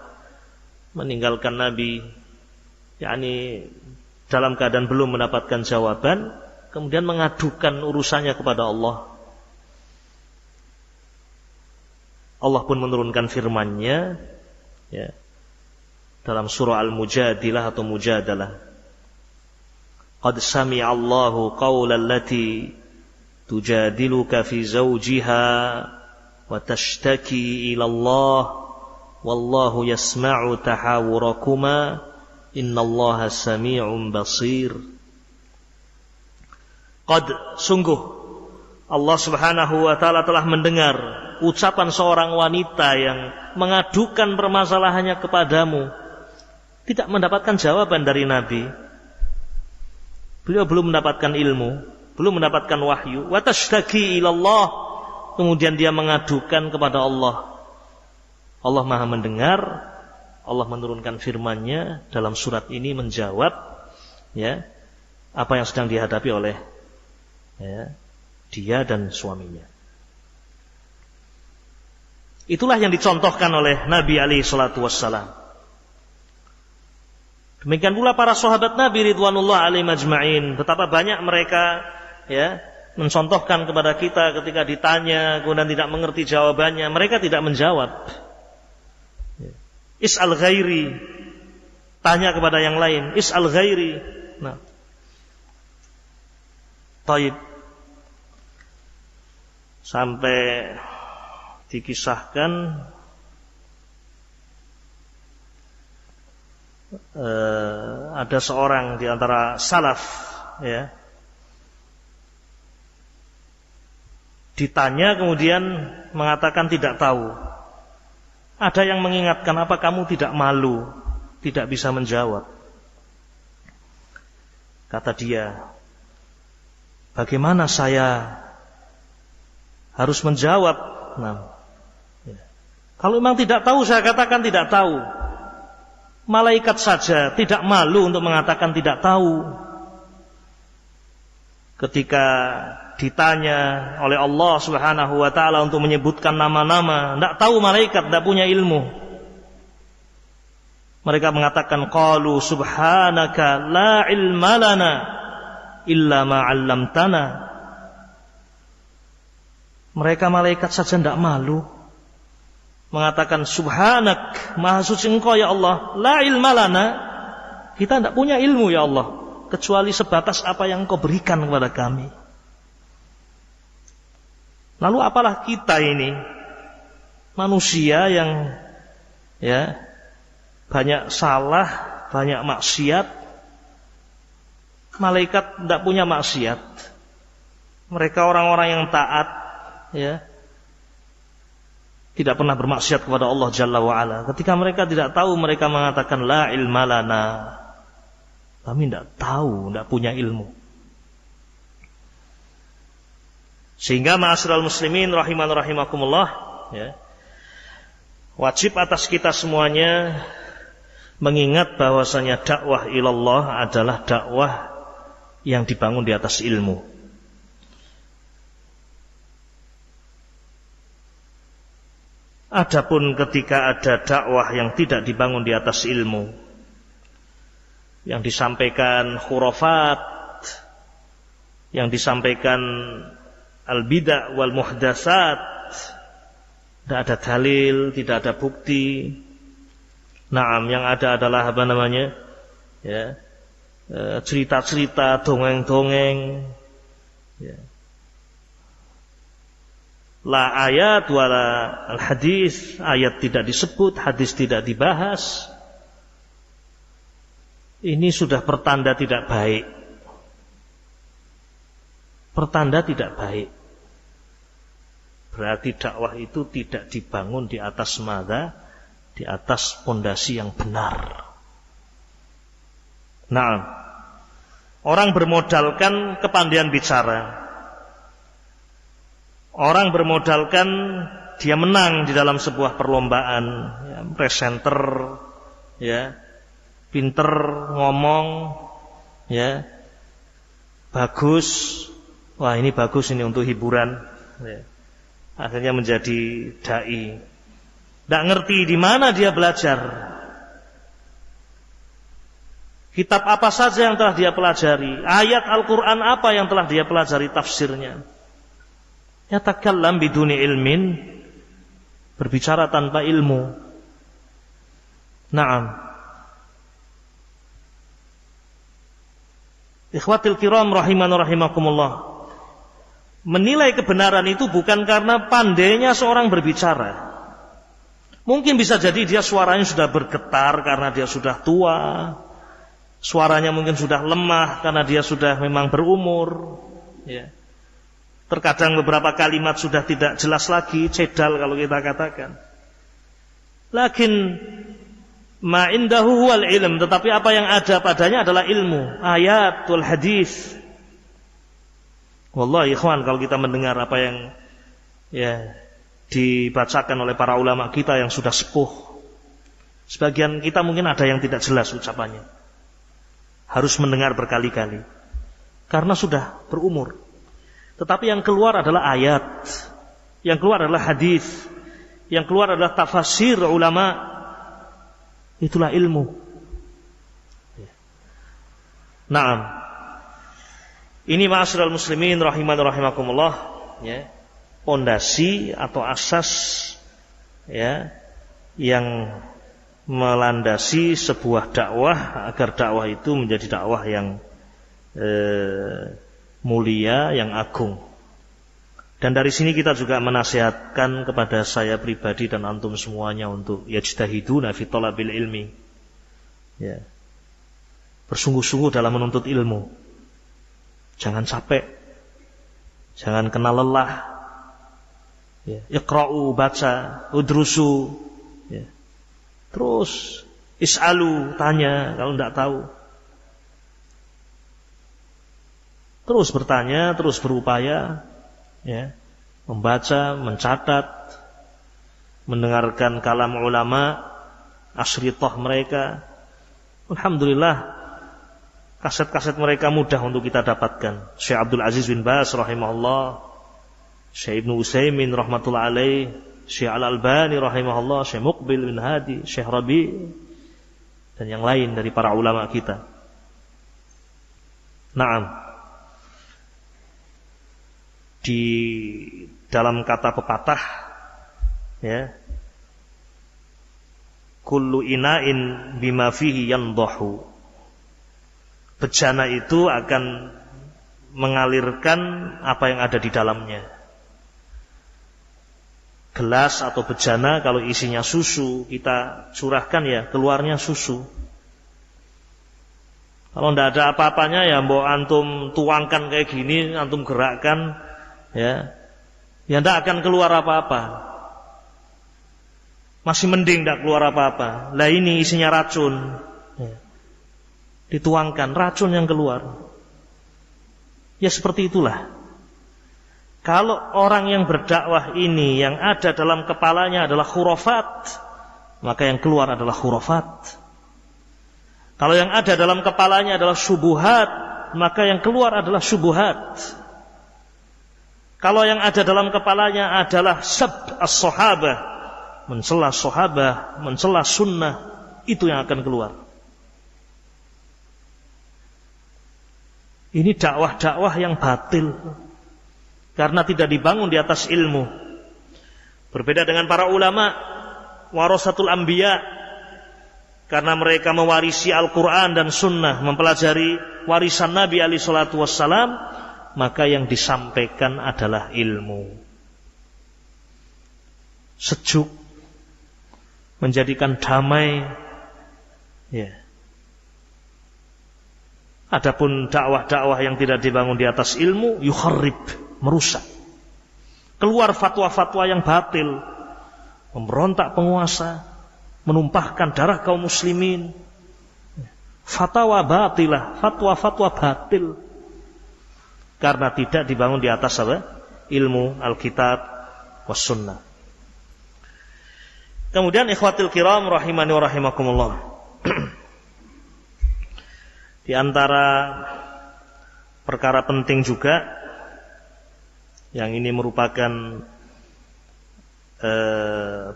meninggalkan Nabi, yakni dalam keadaan belum mendapatkan jawaban, kemudian mengadukan urusannya kepada Allah. Allah pun menurunkan firman-Nya, ya, dalam surah Al-Mujadilah atau Mujadalah. Qad sami'allahu qawla allati tujadiluka fi zawjiha wa tashtaki ila Allah wallahu yasma'u tahawurakuma innallaha sami'un basir. Qad, sungguh Allah Subhanahu wa taala telah mendengar ucapan seorang wanita yang mengadukan permasalahannya kepadamu, tidak mendapatkan jawaban dari Nabi. Beliau belum mendapatkan ilmu, belum mendapatkan wahyu. Wa tashtaki ilallah, kemudian dia mengadukan kepada Allah. Allah Maha mendengar. Allah menurunkan firman-Nya dalam surat ini menjawab, ya, apa yang sedang dihadapi oleh, ya, dia dan suaminya. Itulah yang dicontohkan oleh Nabi alaihi salatu wassalam. Demikian pula para sahabat Nabi ridwanullah alaihim ajma'in, betapa banyak mereka, ya, mencontohkan kepada kita ketika ditanya kemudian tidak mengerti jawabannya, mereka tidak menjawab. Is'al ghairi, tanya kepada yang lain, is'al ghairi. Nah, taib, sampai dikisahkan ada seorang di antara salaf, ya, ditanya kemudian mengatakan tidak tahu. Ada yang mengingatkan, apa kamu tidak malu, tidak bisa menjawab? Kata dia, bagaimana saya harus menjawab? Nah, ya. Kalau memang tidak tahu, saya katakan tidak tahu. Malaikat saja tidak malu untuk mengatakan tidak tahu. Ketika ditanya oleh Allah Subhanahu wa taala untuk menyebutkan nama-nama, tidak tahu malaikat, tidak punya ilmu. Mereka mengatakan qalu subhanaka la ilma lana illa ma 'allamtana. Mereka malaikat saja tidak malu mengatakan subhanak, maha suci engkau ya Allah, la ilma lana, kita tidak punya ilmu ya Allah kecuali sebatas apa yang engkau berikan kepada kami. Lalu apalah kita ini, manusia yang banyak salah, banyak maksiat. Malaikat tidak punya maksiat. Mereka orang-orang yang taat, tidak pernah bermaksiat kepada Allah Jalla wa'ala. Ketika mereka tidak tahu, mereka mengatakan la ilma lana, kami tidak tahu, tidak punya ilmu. Sehingga ma'asyiral muslimin rahiman rahimakumullah, wajib atas kita semuanya mengingat bahwasanya dakwah ilallah adalah dakwah yang dibangun di atas ilmu. Adapun ketika ada dakwah yang tidak dibangun di atas ilmu, yang disampaikan khurafat, yang disampaikan al-bid'ah wal muhdatsat, tidak ada dalil, tidak ada bukti. Naam, yang ada adalah cerita-cerita, dongeng-dongeng. La ayat wala al-hadis, ayat tidak disebut, hadis tidak dibahas. Ini sudah pertanda tidak baik. Pertanda tidak baik. Berarti dakwah itu tidak dibangun di atas mada, di atas pondasi yang benar. Nah, orang bermodalkan kepandaian bicara. Orang bermodalkan dia menang di dalam sebuah perlombaan, presenter, pinter ngomong, bagus. Wah, ini bagus ini untuk hiburan. Akhirnya menjadi dai. Tidak ngerti di mana dia belajar. Kitab apa saja yang telah dia pelajari, ayat Al-Quran apa yang telah dia pelajari tafsirnya. Yatakallam biduni ilmin, berbicara tanpa ilmu. Naam. Ikhwatil kiram rahiman rahimakumullah. Menilai kebenaran itu bukan karena pandainya seorang berbicara. Mungkin bisa jadi dia suaranya sudah bergetar karena dia sudah tua. Suaranya mungkin sudah lemah karena dia sudah memang berumur. Terkadang beberapa kalimat sudah tidak jelas lagi, cedal kalau kita katakan. Lakin ma indahu wal ilm, tetapi apa yang ada padanya adalah ilmu, ayat wal hadis. Wallahi ikhwan, kalau kita mendengar apa yang dibacakan oleh para ulama kita yang sudah sepuh, sebagian kita mungkin ada yang tidak jelas ucapannya. Harus mendengar berkali-kali karena sudah berumur. Tetapi yang keluar adalah ayat, yang keluar adalah hadis, yang keluar adalah tafsir ulama. Itulah ilmu. Naam. Ini ma'asyiral muslimin rahiman rahimakumullah, pondasi atau asas yang melandasi sebuah dakwah agar dakwah itu menjadi dakwah yang mulia, yang agung. Dan dari sini kita juga menasihatkan kepada saya pribadi dan antum semuanya untuk yajtahiduna fi talabil ilmi. Bersungguh-sungguh dalam menuntut ilmu. Jangan capek. Jangan kena lelah. Iqra'u, baca, udrusu. Terus is'alu, tanya kalau tidak tahu. Terus bertanya, terus berupaya, membaca, mencatat, mendengarkan kalam ulama, asyrithah mereka, Alhamdulillah, kaset-kaset mereka mudah untuk kita dapatkan. Syekh Abdul Aziz bin Baz rahimahullah, Syekh Ibnu Utsaimin rahmatullah alaih, Syekh Al-Albani rahimahullah, Syekh Muqbil bin Hadi, Syekh Rabi, dan yang lain dari para ulama kita. Naam. Di dalam kata pepatah, ya, kullu ina'in bima fihi yandahu. Bejana itu akan mengalirkan apa yang ada di dalamnya. Gelas atau bejana kalau isinya susu, kita curahkan ya keluarnya susu. Kalau tidak ada apa-apanya ya mbok antum tuangkan kayak gini, antum gerakkan, ya tidak akan keluar apa-apa. Masih mending tidak keluar apa-apa. Lah ini isinya racun, ya. Dituangkan racun yang keluar. Ya seperti itulah. Kalau orang yang berdakwah ini yang ada dalam kepalanya adalah khurafat, maka yang keluar adalah khurafat. Kalau yang ada dalam kepalanya adalah syubuhat, maka yang keluar adalah syubuhat. Kalau yang ada dalam kepalanya adalah sab as-sahabah, mencela sahabah, mencela sunnah, itu yang akan keluar. Ini dakwah-dakwah yang batil, karena tidak dibangun di atas ilmu. Berbeda dengan para ulama warasatul anbiya, karena mereka mewarisi Al-Quran dan Sunnah, mempelajari warisan Nabi alaihi salatu wassalam, maka yang disampaikan adalah ilmu. Sejuk, menjadikan damai, ya. Adapun dakwah-dakwah yang tidak dibangun di atas ilmu, yukharrib, merusak. Keluar fatwa-fatwa yang batil, memberontak penguasa, menumpahkan darah kaum muslimin. Fatwa batilah, fatwa-fatwa batil, karena tidak dibangun di atas apa? Ilmu Alkitab was sunnah. Kemudian ikhwatil kiram rahimani wa rahimakumullah. Di antara perkara penting juga yang ini merupakan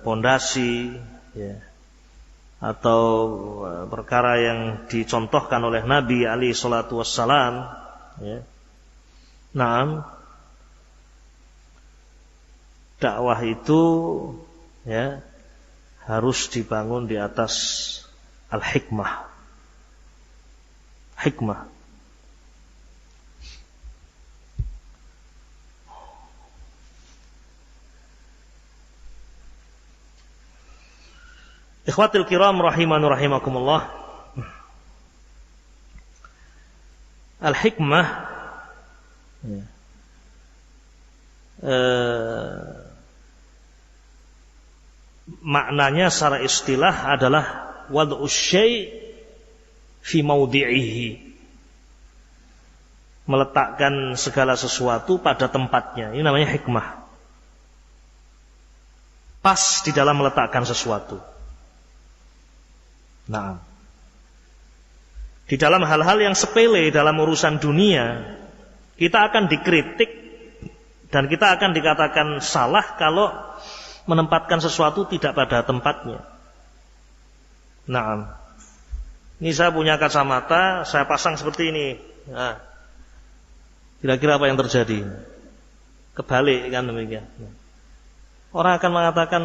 pondasi, ya, atau perkara yang dicontohkan oleh Nabi alaihi salatu wassalam, ya. Naam, dakwah itu, ya, harus dibangun di atas al-hikmah. Hikmah. Ikhwatul kiram rahimani rahimakumullah. Al-hikmah, ya, maknanya secara istilah adalah wad'us syai' fi maudhi'ihi, meletakkan segala sesuatu pada tempatnya. Ini namanya hikmah. Pas di dalam meletakkan sesuatu. Nah, di dalam hal-hal yang sepele dalam urusan dunia, kita akan dikritik dan kita akan dikatakan salah kalau menempatkan sesuatu tidak pada tempatnya. Nah, ini saya punya kacamata, saya pasang seperti ini. Nah, kira-kira apa yang terjadi? Kebalik kan demikian. Orang akan mengatakan,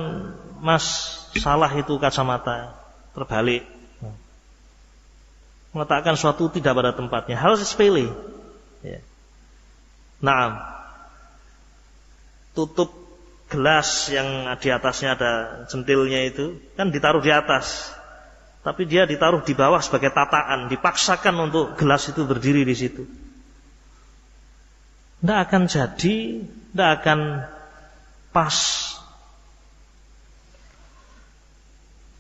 Mas, salah itu kacamata, terbalik. Meletakkan suatu tidak pada tempatnya, hal sepele. Ya. Nah, tutup gelas yang di atasnya ada centilnya itu kan ditaruh di atas. Tapi dia ditaruh di bawah sebagai tataan, dipaksakan untuk gelas itu berdiri di situ. Tidak akan jadi, tidak akan pas.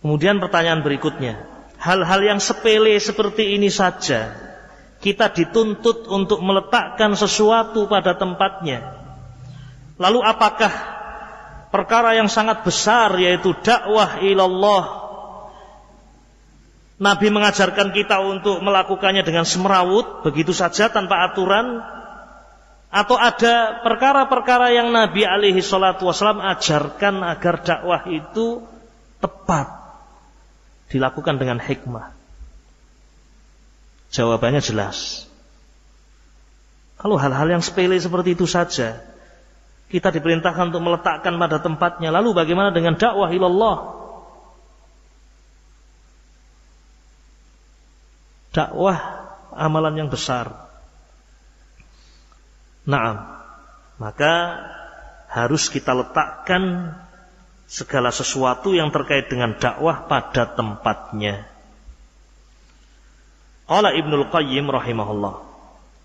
Kemudian pertanyaan berikutnya, hal-hal yang sepele seperti ini saja kita dituntut untuk meletakkan sesuatu pada tempatnya. Lalu apakah perkara yang sangat besar, yaitu dakwah ilallah, Nabi mengajarkan kita untuk melakukannya dengan semrawut, begitu saja tanpa aturan, atau ada perkara-perkara yang Nabi alaihi salatu wasallam ajarkan agar dakwah itu tepat dilakukan dengan hikmah? Jawabannya jelas. Kalau hal-hal yang sepele seperti itu saja kita diperintahkan untuk meletakkan pada tempatnya, lalu bagaimana dengan dakwah ilallah? Dakwah amalan yang besar. Naam. Maka harus kita letakkan segala sesuatu yang terkait dengan dakwah pada tempatnya. Qala Ibnul Qayyim rahimahullah.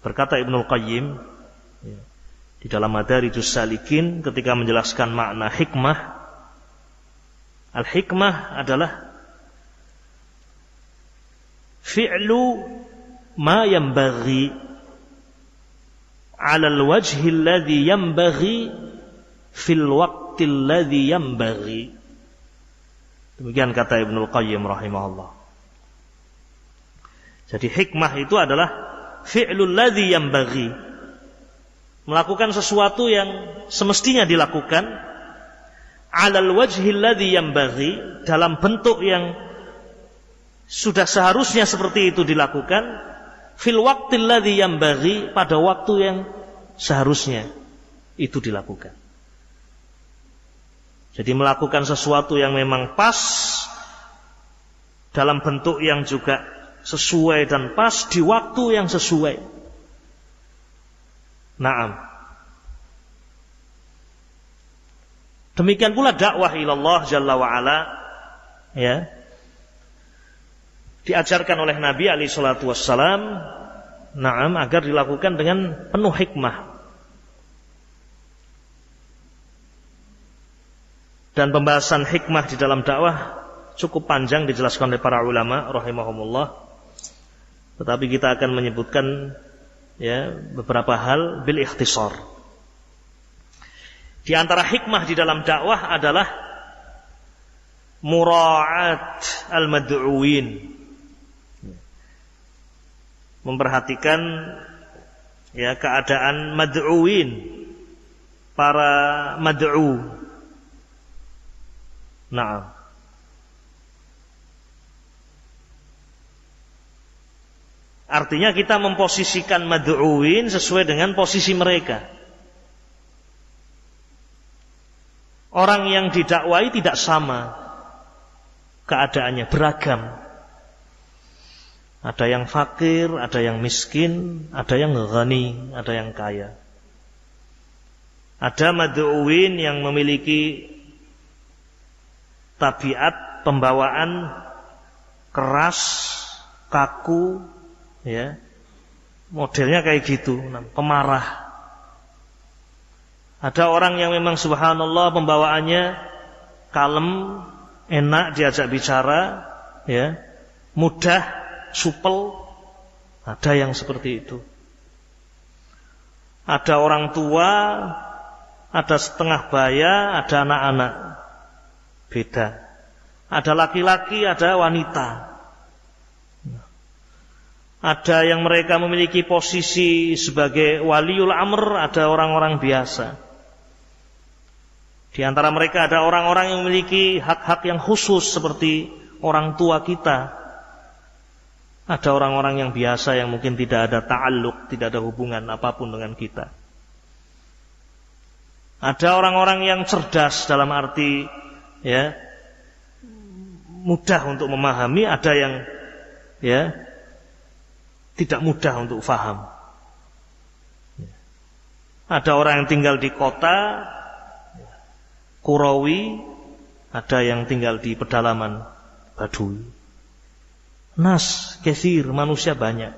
Berkata Ibnul Qayyim di dalam Madarijus Salikin ketika menjelaskan makna hikmah. Al-hikmah adalah fi'lu ma yanbaghi 'ala al-wajhi alladhi yanbaghi fil waqti alladhi yanbaghi. Demikian kata Ibnul Qayyim rahimahullah. Jadi hikmah itu adalah fi'lul ladzi yanbaghi, melakukan sesuatu yang semestinya dilakukan, 'alal wajhi alladzi yanbaghi, dalam bentuk yang sudah seharusnya seperti itu dilakukan, fil waqtil ladzi yanbaghi, pada waktu yang seharusnya itu dilakukan. Jadi melakukan sesuatu yang memang pas dalam bentuk yang juga sesuai dan pas di waktu yang sesuai. Naam. Demikian pula dakwah ilallah jalla wa ala, ya, diajarkan oleh Nabi alaihi salatu wassalam, naam, agar dilakukan dengan penuh hikmah. Dan pembahasan hikmah di dalam dakwah cukup panjang dijelaskan oleh para ulama rahimahumullah. Tetapi kita akan menyebutkan ya beberapa hal bil ikhtisar. Di antara hikmah di dalam dakwah adalah mura'at al-mad'uwin. Memperhatikan ya keadaan mad'uwin, para mad'u. Nah, artinya kita memposisikan mad'uwin sesuai dengan posisi mereka. Orang yang didakwai tidak sama keadaannya, beragam. Ada yang fakir, ada yang miskin, ada yang ghani, ada yang kaya. Ada mad'uwin yang memiliki tabiat pembawaan keras, kaku, ya, modelnya kayak gitu, pemarah. Ada orang yang memang subhanallah pembawaannya kalem, enak diajak bicara, ya, mudah, supel. Ada yang seperti itu. Ada orang tua, ada setengah baya, ada anak-anak. Beda. Ada laki-laki, ada wanita. Ada yang mereka memiliki posisi sebagai waliul amr, ada orang-orang biasa. Di antara mereka ada orang-orang yang memiliki hak-hak yang khusus seperti orang tua kita. Ada orang-orang yang biasa yang mungkin tidak ada ta'alluq, tidak ada hubungan apapun dengan kita. Ada orang-orang yang cerdas dalam arti ya mudah untuk memahami, ada yang ya tidak mudah untuk faham. Ada orang yang tinggal di kota Qurawi, ada yang tinggal di pedalaman Badui. Nas katsir, manusia banyak.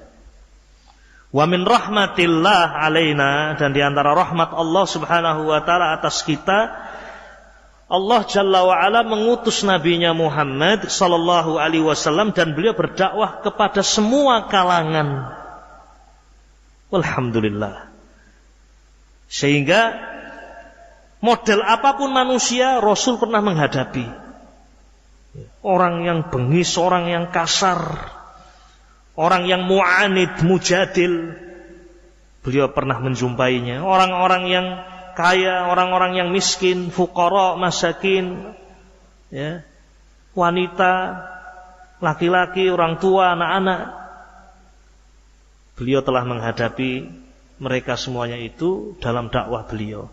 Wa min rahmatillah alaina, dan di antara rahmat Allah Subhanahu wa taala atas kita, Allah Jalla wa Ala mengutus nabinya Muhammad sallallahu alaihi wasallam, dan beliau berdakwah kepada semua kalangan. Alhamdulillah. Sehingga model apapun manusia Rasul pernah menghadapi. Orang yang bengis, orang yang kasar, orang yang mu'anid, mujadil. Beliau pernah menjumpainya. Orang-orang yang kaya, orang-orang yang miskin, fuqara, masakin, ya, wanita, laki-laki, orang tua, anak-anak. Beliau telah menghadapi mereka semuanya itu dalam dakwah beliau.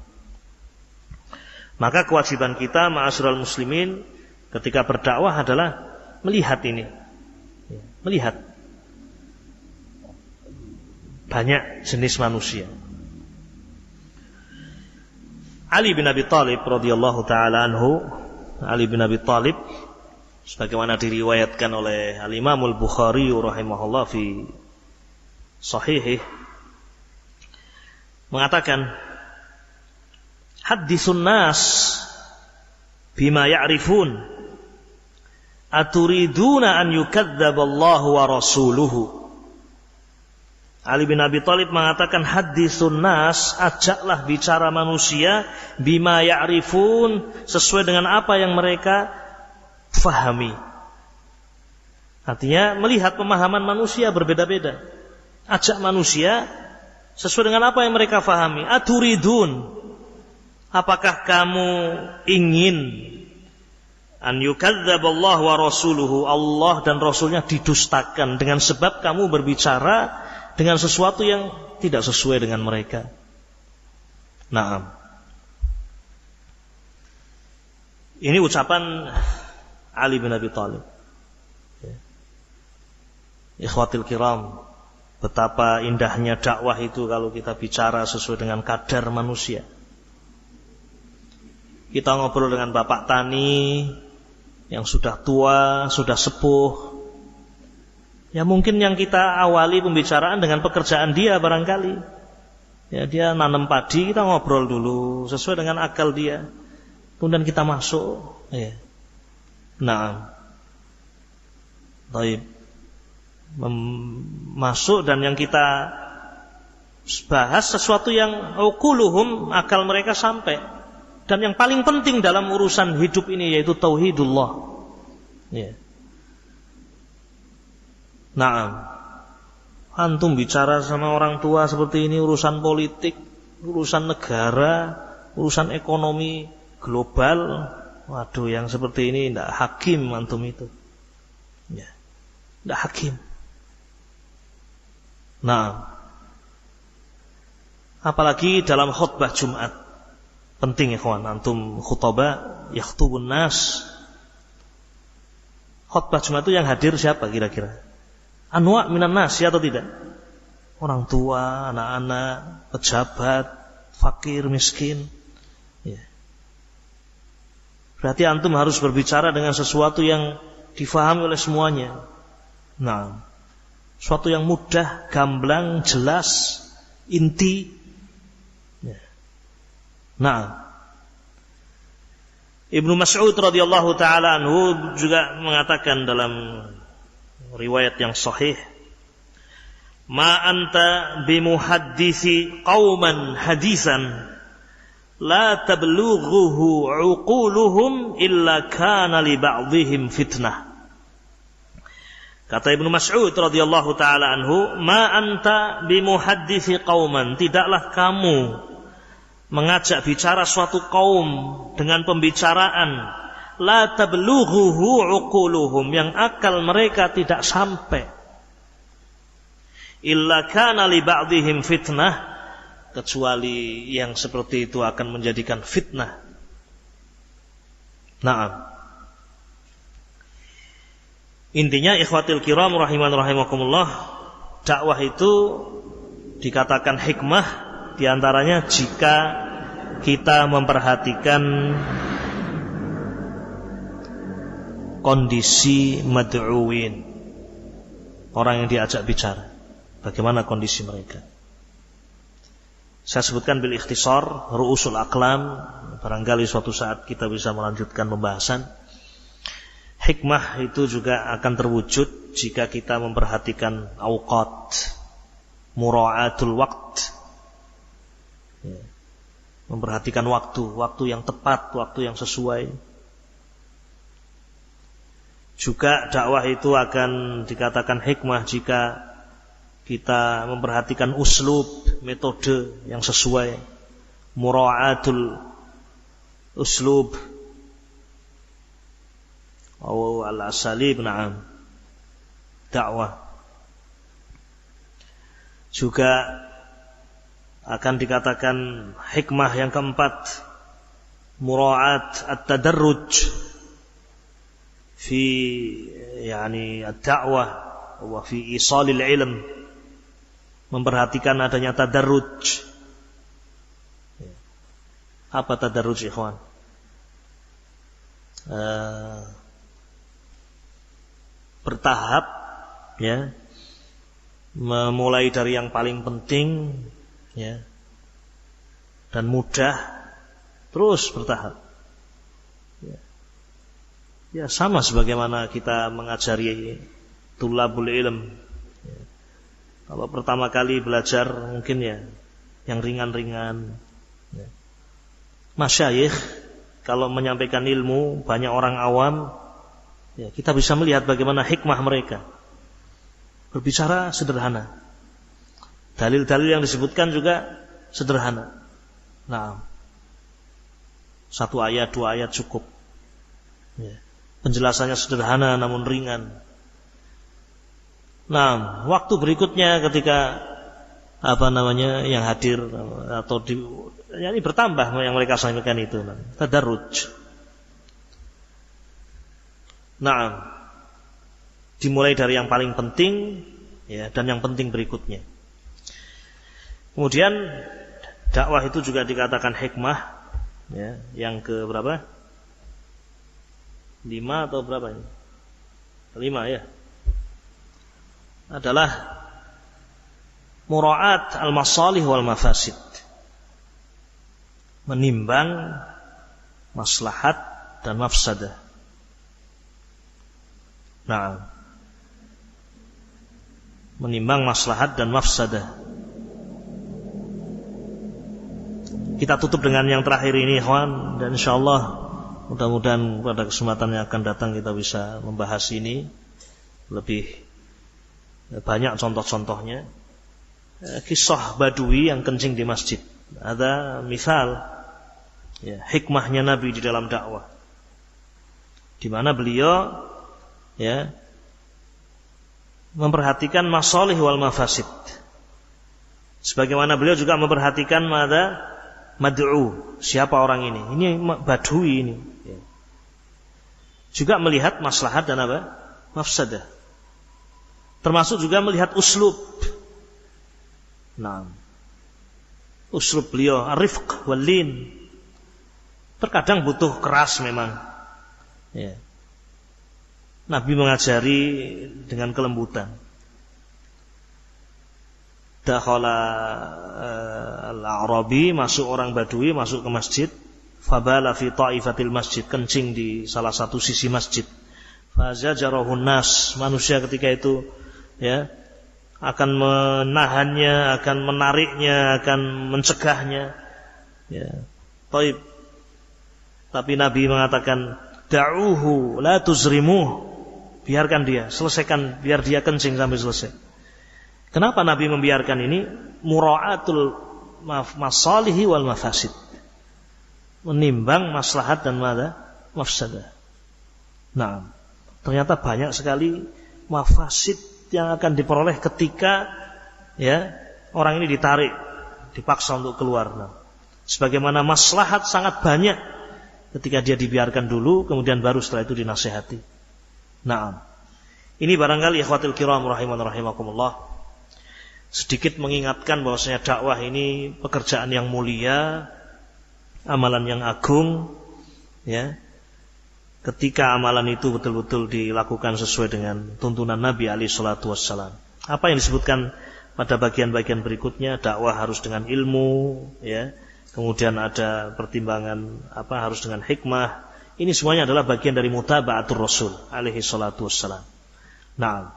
Maka kewajiban kita ma'asyiral muslimin ketika berdakwah adalah melihat ini. Melihat banyak jenis manusia. Ali bin Abi Thalib radhiyallahu taala anhu, Ali bin Abi Thalib sebagaimana diriwayatkan oleh Al-Imam Al-Bukhari rahimahullah fi sahihih, mengatakan haditsun nas bima ya'rifun aturiduna an yukadzdzaballahu wa rasuluhu. Ali bin Abi Thalib mengatakan haditsun nas, ajaklah bicara manusia bima ya'rifun, sesuai dengan apa yang mereka fahami. Artinya melihat pemahaman manusia berbeda-beda. Ajak manusia sesuai dengan apa yang mereka fahami. Aturidun, apakah kamu ingin an yukadzdzaballahu wa rasuluhu, Allah dan Rasulnya didustakan dengan sebab kamu berbicara dengan sesuatu yang tidak sesuai dengan mereka. Naam. Ini ucapan Ali bin Abi Thalib. Ikhwatil kiram, betapa indahnya dakwah itu kalau kita bicara sesuai dengan kadar manusia. Kita ngobrol dengan bapak tani yang sudah tua, sudah sepuh. Ya mungkin yang kita awali pembicaraan dengan pekerjaan dia barangkali. Ya dia nanam padi, kita ngobrol dulu sesuai dengan akal dia. Kemudian kita masuk. Ya. Nah, baik. Masuk dan yang kita bahas sesuatu yang uquluhum, akal mereka sampai. Dan yang paling penting dalam urusan hidup ini yaitu tauhidullah. Ya. Nah, antum bicara sama orang tua seperti ini urusan politik, urusan negara, urusan ekonomi global. Waduh, yang seperti ini tidak hakim antum itu. Ya, tidak hakim. Nah, apalagi dalam khutbah Jumat. Penting ya kawan, antum khutbah yakhtubun nas. Khutbah Jumat itu yang hadir siapa kira-kira? Anwa' minan nas, ya atau tidak? Orang tua, anak-anak, pejabat, fakir, miskin. Ya. Berarti antum harus berbicara dengan sesuatu yang difahami oleh semuanya. Nah, sesuatu yang mudah, gamblang, jelas, inti. Ya. Nah, Ibnu Mas'ud radhiyallahu taala anhu juga mengatakan dalam riwayat yang sahih, ma anta bimuhaddisi qauman hadisan la tablughuhu uquluhum illa kana li ba'dihim fitnah. Kata Ibnu Mas'ud radhiyallahu taala anhu, ma anta bimuhaddisi qauman, tidaklah kamu mengajak bicara suatu kaum dengan pembicaraan la tablughuhu uquluhum, yang akal mereka tidak sampai, illa kana li ba'dihim fitnah, kecuali yang seperti itu akan menjadikan fitnah. Naam. Intinya ikhwatil kiram rahiman rahimakumullah, dakwah itu dikatakan hikmah diantaranya jika kita memperhatikan kondisi mad'uwin, orang yang diajak bicara, bagaimana kondisi mereka. Saya sebutkan bil ikhtisar, ru'usul aqlam, barangkali suatu saat kita bisa melanjutkan pembahasan. Hikmah itu juga akan terwujud jika kita memperhatikan awqat, mura'atul waqt, memperhatikan waktu yang tepat, waktu yang sesuai. Juga dakwah itu akan dikatakan hikmah jika kita memperhatikan uslub, metode yang sesuai, mura'atul uslub atau al-asalib, na'am, dakwah. Juga akan dikatakan hikmah yang keempat, mura'at at-tadarruj fi ad-da'wah wa fi isalil ilm, memperhatikan adanya tadarruj. Apa tadarruj, ikhwan? Bertahap, ya, memulai dari yang paling penting, ya, dan mudah, terus bertahap. Ya, sama sebagaimana kita mengajari tulabul ilm. Ya. Kalau pertama kali belajar mungkin ya yang ringan-ringan. Ya. Masyayikh kalau menyampaikan ilmu, banyak orang awam, ya, kita bisa melihat bagaimana hikmah mereka. Berbicara sederhana. Dalil-dalil yang disebutkan juga sederhana. Nah, 1 ayat, 2 ayat cukup. Ya. Penjelasannya sederhana namun ringan. Nah, waktu berikutnya ketika yang hadir atau ini bertambah yang mereka sampaikan itu, tadarruj. Nah, dimulai dari yang paling penting, ya, dan yang penting berikutnya. Kemudian dakwah itu juga dikatakan hikmah, ya, yang ke berapa? 5 atau berapa ini? 5, ya. Adalah mura'at al-masalih wal mafasid. Menimbang maslahat dan mafsadah. Nah, menimbang maslahat dan mafsadah. Kita tutup dengan yang terakhir ini, ikhwan, dan insyaallah mudah-mudahan pada kesempatan yang akan datang kita bisa membahas ini lebih banyak contoh-contohnya. Kisah Badui yang kencing di masjid. Ada misal, ya, hikmahnya Nabi di dalam dakwah, di mana beliau, ya, memperhatikan masalih wal mafasid. Sebagaimana beliau juga memperhatikan mad'u, siapa orang ini? Ini Badui ini. Ya. Juga melihat maslahat dan mafsadah. Termasuk juga melihat uslub. Nah, uslub beliau ar-rifq wal-lin. Terkadang butuh keras memang. Ya. Nabi mengajari dengan kelembutan. Dakhala al-A'rabi, masuk orang Badui, masuk ke masjid. Fabala fi ta'ifatil masjid, kencing di salah satu sisi masjid. Fazajarahun nas, manusia ketika itu, ya, akan menahannya, akan menariknya, akan mencegahnya. Ya. Tapi Nabi mengatakan, da'uhu la tuzrimuh, biarkan dia, selesaikan, biar dia kencing sampai selesai. Kenapa Nabi membiarkan ini? Mura'atul masalihi wal mafasid, menimbang maslahat dan mafsadah. Nah, ternyata banyak sekali mafasid yang akan diperoleh ketika, ya, orang ini ditarik, dipaksa untuk keluar. Nah, sebagaimana maslahat sangat banyak ketika dia dibiarkan dulu, kemudian baru setelah itu dinasihati. Nah, ini barangkali ikhwatul kiram rahiman rahimakumullah, sedikit mengingatkan bahwasanya dakwah ini pekerjaan yang mulia, amalan yang agung, ya. Ketika amalan itu betul-betul dilakukan sesuai dengan tuntunan Nabi alaihi salatu wassalam. Apa yang disebutkan pada bagian-bagian berikutnya, dakwah harus dengan ilmu, ya. Kemudian ada pertimbangan harus dengan hikmah. Ini semuanya adalah bagian dari mutaba'atur Rasul alaihi salatu wassalam. Nah,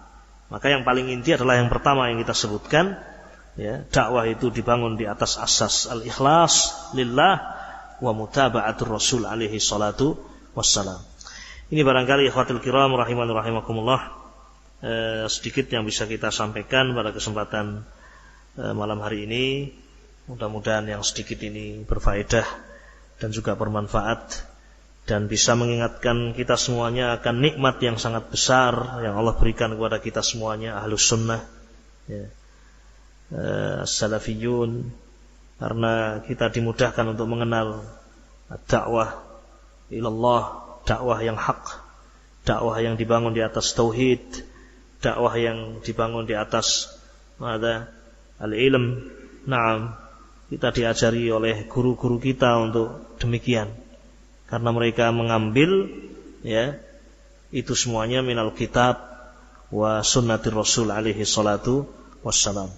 maka yang paling inti adalah yang pertama yang kita sebutkan, ya, dakwah itu dibangun di atas asas al-ikhlas lillah wa mutaba'atur Rasul alaihi salatu wassalam. Ini barangkali ikhwatul kiram rahiman rahimakumullah sedikit yang bisa kita sampaikan pada kesempatan malam hari ini. Mudah-mudahan yang sedikit ini berfaedah dan juga bermanfaat dan bisa mengingatkan kita semuanya akan nikmat yang sangat besar yang Allah berikan kepada kita semuanya, ahlus sunnah, ya, salafiyun, karena kita dimudahkan untuk mengenal dakwah ilallah, dakwah yang hak, dakwah yang dibangun di atas tauhid, dakwah yang dibangun di atas al-ilm. Naam, kita diajari oleh guru-guru kita untuk demikian, karena mereka mengambil ya itu semuanya minal kitab wa sunnatir rasul alaihi salatu wassalam.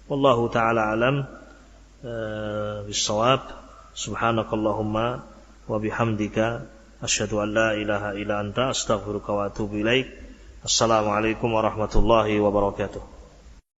Wallahu ta'ala alam bisawab. Subhanakallahumma wa bihamdika asyhadu an la ilaha illa anta astaghfiruka wa atubu ilaik. Assalamualaikum warahmatullahi wabarakatuh.